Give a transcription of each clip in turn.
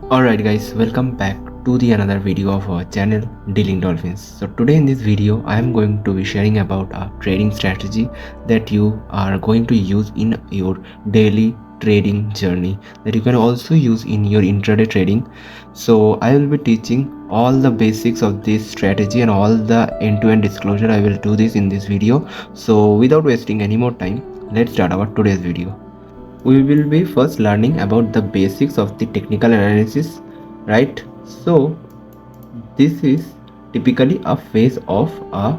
Alright guys, welcome back to the another video of our channel Dealing Dolphins. So today in this video I am going to be sharing about a trading strategy that you are going to use in your daily trading journey, that you can also use in your intraday trading. So I will be teaching all the basics of this strategy and all the end-to-end disclosure. I will do this in this video. So without wasting any more time, let's start our today's video. We will be first learning about the basics of the technical analysis, right? So this is typically a phase of a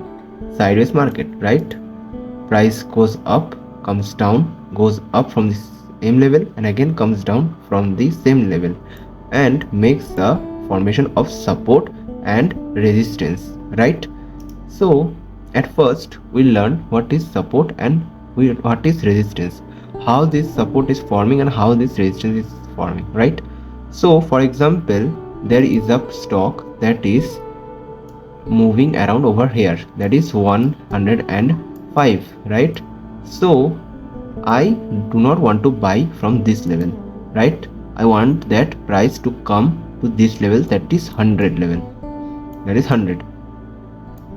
sideways market, right? Price goes up, comes down, goes up from the same level and again comes down from the same level and makes a formation of support and resistance, right? So at first we learn what is support and what is resistance, how this support is forming and how this resistance is forming, right? So for example, there is a stock that is moving around over here, that is 105, right? So I do not want to buy from this level, right? I want that price to come to this level, that is 100 level, that is 100.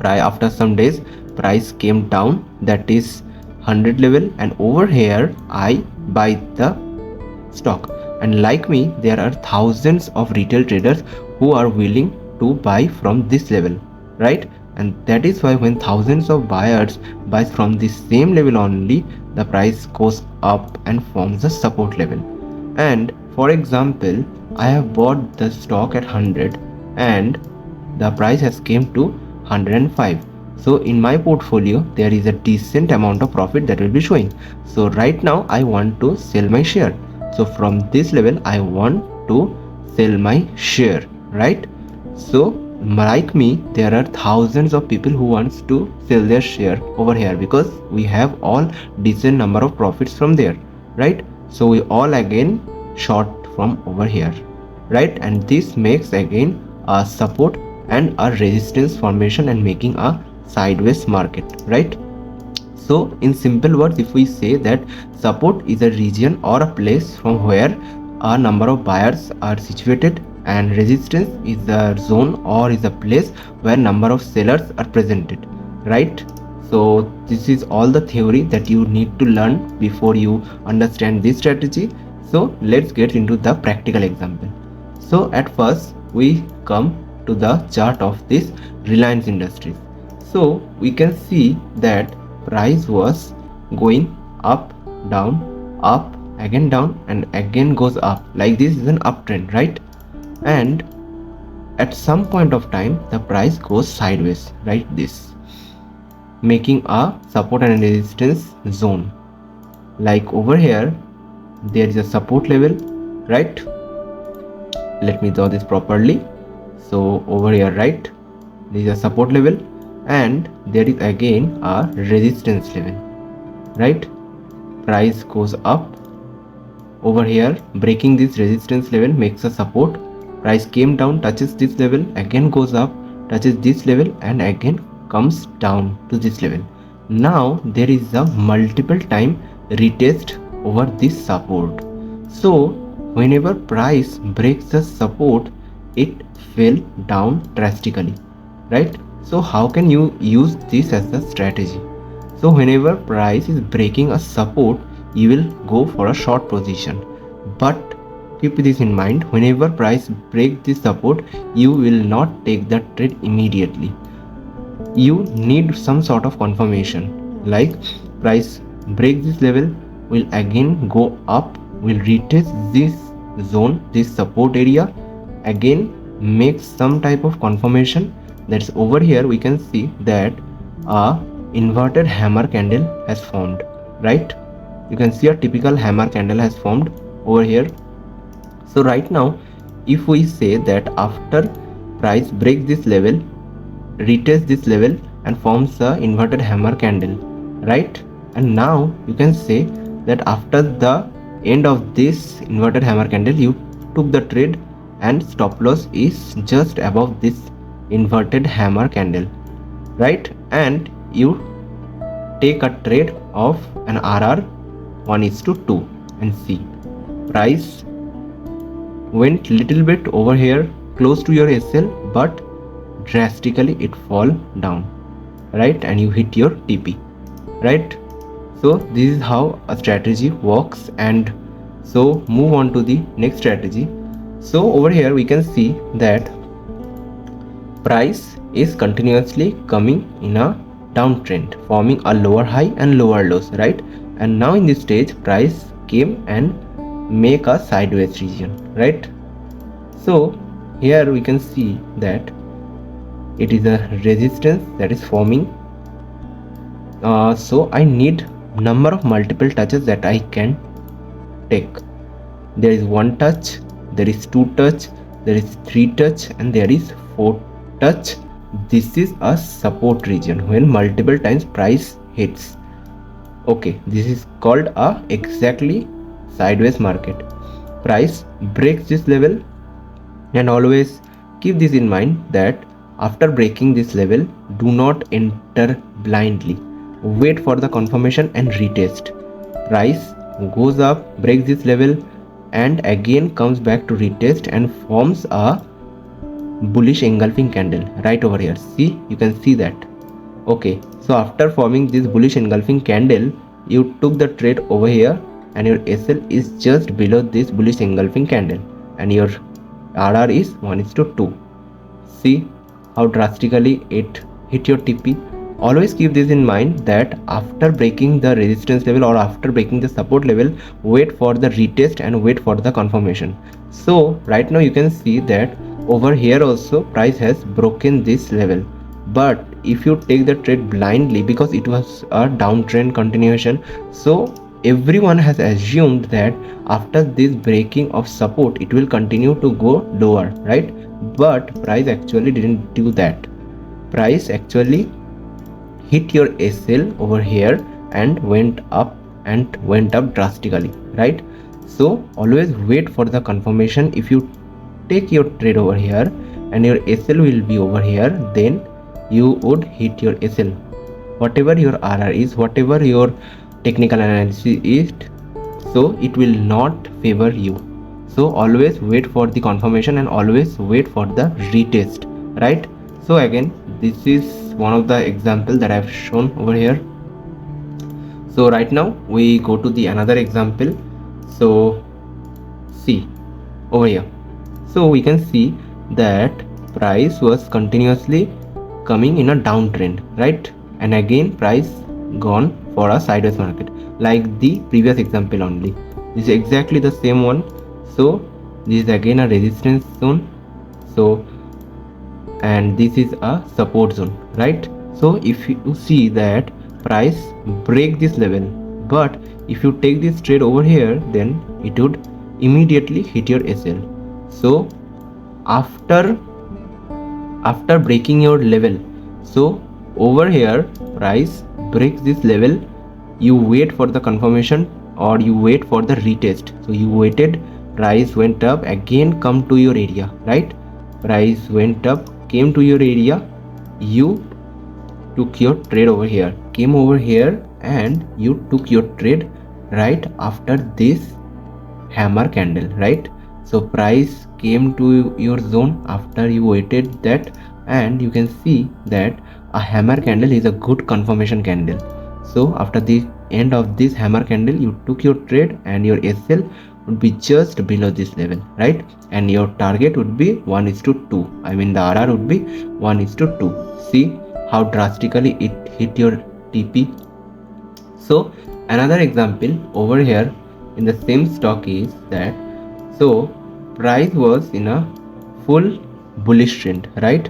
After some days price came down, that is 100 level, and over here I buy the stock. And like me, there are thousands of retail traders who are willing to buy from this level, right? And that is why when thousands of buyers buy from the same level only, the price goes up and forms a support level. And for example, I have bought the stock at 100 and the price has came to 105. So in my portfolio there is a decent amount of profit that will be showing. So right now I want to sell my share. So from this level I want to sell my share, right? So like me, there are thousands of people who wants to sell their share over here because we have all decent number of profits from there, right? So we all again short from over here, right? And this makes again a support and a resistance formation and making a sideways market, right? So in simple words, if we say that support is a region or a place from where a number of buyers are situated, and resistance is a zone or is a place where number of sellers are presented, right? So this is all the theory that you need to learn before you understand this strategy. So let's get into the practical example. So at first we come to the chart of this Reliance Industries. So we can see that price was going up, down, up, again down, and again goes up. Like this is an uptrend, right? And at some point of time the price goes sideways, right? This making a support and resistance zone. Like over here there is a support level, right? Let me draw this properly. So over here, right, there is a support level and there is again a resistance level, right? Price goes up over here, breaking this resistance level makes a support. Price came down, touches this level, again goes up, touches this level, and again comes down to this level. Now there is a multiple time retest over this support. So whenever price breaks the support, it fell down drastically, right? So how can you use this as a strategy? So whenever price is breaking a support, you will go for a short position, but keep this in mind, whenever price breaks this support, you will not take the trade immediately. You need some sort of confirmation, like price break this level, will again go up, will retest this zone, this support area, again make some type of confirmation. That's over here we can see that a inverted hammer candle has formed, right? You can see a typical hammer candle has formed over here. So right now if we say that after price breaks this level, retest this level and forms the inverted hammer candle, right? And now you can say that after the end of this inverted hammer candle, you took the trade and stop loss is just above this inverted hammer candle, right? And you take a trade of an RR 1:2 and see price went little bit over here close to your SL, but drastically it fall down, right, and you hit your TP, right? So this is how a strategy works. And so move on to the next strategy. So over here we can see that price is continuously coming in a downtrend, forming a lower high and lower lows, right? And now in this stage price came and make a sideways region, right? So here we can see that it is a resistance that is forming. So I need number of multiple touches that I can take. There is one touch, there is two touch, there is three touch, and there is four touch. This is a support region when multiple times price hits. Okay, this is called a exactly sideways market. Price breaks this level, and always keep this in mind that after breaking this level, do not enter blindly. Wait for the confirmation and retest. Price goes up, breaks this level, and again comes back to retest and forms a bullish engulfing candle right over here. See, you can see that. Okay, so after forming this bullish engulfing candle, you took the trade over here, and your SL is just below this bullish engulfing candle, and your RR is 1:2. See how drastically it hit your TP. Always keep this in mind that after breaking the resistance level or after breaking the support level, wait for the retest and wait for the confirmation. So right now you can see that over here also price has broken this level, but if you take the trade blindly, because it was a downtrend continuation, so everyone has assumed that after this breaking of support it will continue to go lower, right? But price actually didn't do that. Price actually hit your SL over here and went up drastically, right? So always wait for the confirmation. If you take your trade over here and your SL will be over here, then you would hit your SL. Whatever your RR is, whatever your technical analysis is, so it will not favor you. So always wait for the confirmation and always wait for the retest, right? So again, this is one of the example that I've shown over here. So right now we go to the another example. So see over here, so we can see that price was continuously coming in a downtrend, right? And again price gone for a sideways market like the previous example only. This is exactly the same one. So this is again a resistance zone, so and this is a support zone, right? So if you see that price break this level, but if you take this trade over here, then it would immediately hit your SL. So after breaking your level, so over here price breaks this level, you wait for the confirmation or you wait for the retest. So you waited, price went up, again come to your area, right? Price went up, came to your area, you took your trade over here, came over here and you took your trade right after this hammer candle, right? So price came to your zone after you waited that, and you can see that a hammer candle is a good confirmation candle. So after the end of this hammer candle, you took your trade and your SL would be just below this level, right? And your target would be 1:2. I mean the RR would be 1:2. See how drastically it hit your TP. So another example over here in the same stock is that, so price was in a full bullish trend, right?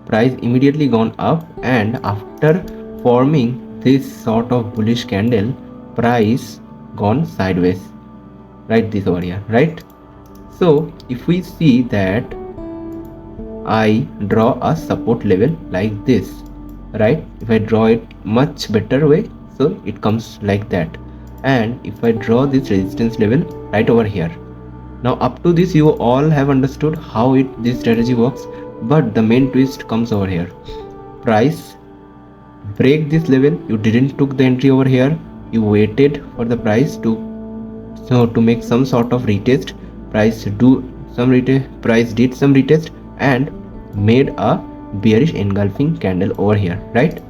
Price immediately gone up, and after forming this sort of bullish candle, price gone sideways, right? This over here, right? So if we see that I draw a support level like this, right? If I draw it much better way, so it comes like that. And if I draw this resistance level right over here, now up to this you all have understood how this strategy works, but the main twist comes over here. Price break this level, you didn't took the entry over here, you waited for the price to make some sort of retest. Price price did some retest and made a bearish engulfing candle over here, right?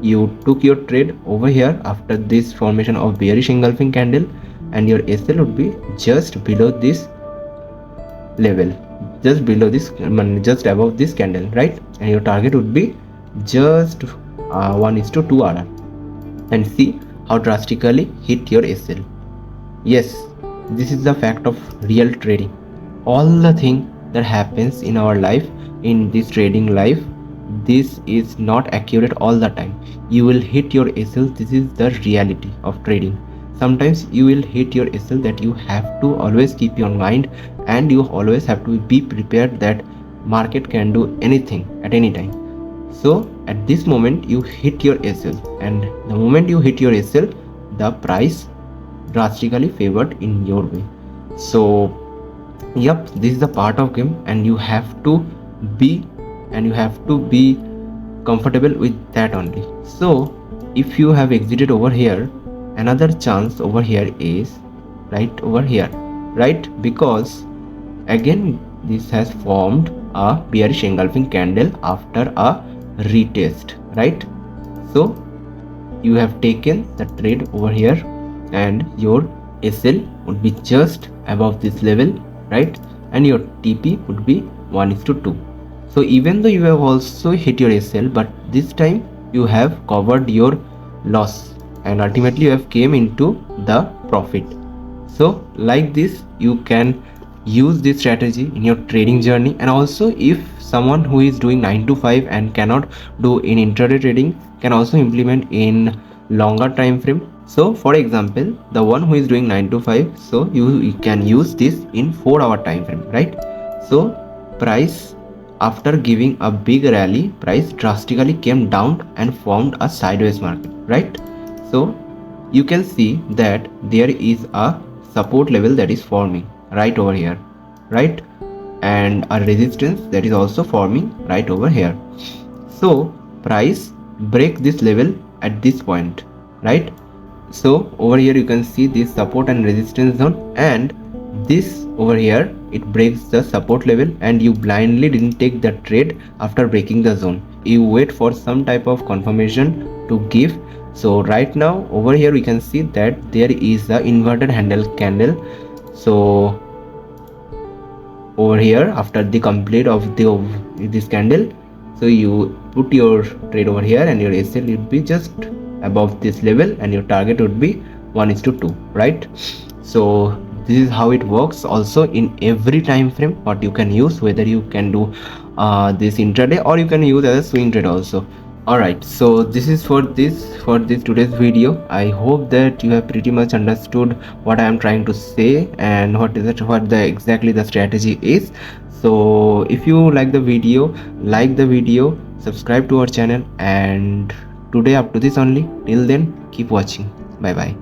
You took your trade over here after this formation of bearish engulfing candle, and your SL would be just below this level, just below this, just above this candle, right? And your target would be just 1:2 RR, and see how drastically hit your SL. Yes, this is the fact of real trading. All the thing that happens in our life, in this trading life, this is not accurate all the time. You will hit your SL. This is the reality of trading. Sometimes you will hit your SL, that you have to always keep your mind, and you always have to be prepared that market can do anything at any time. So at this moment you hit your SL, and the moment you hit your SL, the price drastically favored in your way. So yep, this is the part of game, and you have to be comfortable with that only. So if you have exited over here, another chance over here is right over here, right? Because again this has formed a bearish engulfing candle after a retest, right? So you have taken the trade over here, and your SL would be just above this level, right? And your TP would be 1:2. So even though you have also hit your SL, but this time you have covered your loss, and ultimately you have came into the profit. So like this you can use this strategy in your trading journey. And also, if someone who is doing 9 to 5 and cannot do in intraday trading, can also implement in longer time frame. So for example, the one who is doing 9 to 5, so you can use this in 4-hour time frame, right? So price, after giving a big rally, price drastically came down and formed a sideways market, right? So you can see that there is a support level that is forming right over here, right? And a resistance that is also forming right over here. So price break this level at this point, right? So over here you can see this support and resistance zone, and this over here it breaks the support level, and you blindly didn't take the trade after breaking the zone. You wait for some type of confirmation to give. So right now over here we can see that there is a inverted handle candle. So over here, after the complete of this candle, so you put your trade over here, and your SL would be just above this level, and your target would be 1:2, right? So this is how it works also in every time frame, what you can use, whether you can do this intraday, or you can use as a swing trade also. Alright, so this is for this today's video. I hope that you have pretty much understood what I am trying to say, and what exactly the strategy is. So if you like the video, subscribe to our channel, and today up to this only. Till then, keep watching. Bye bye.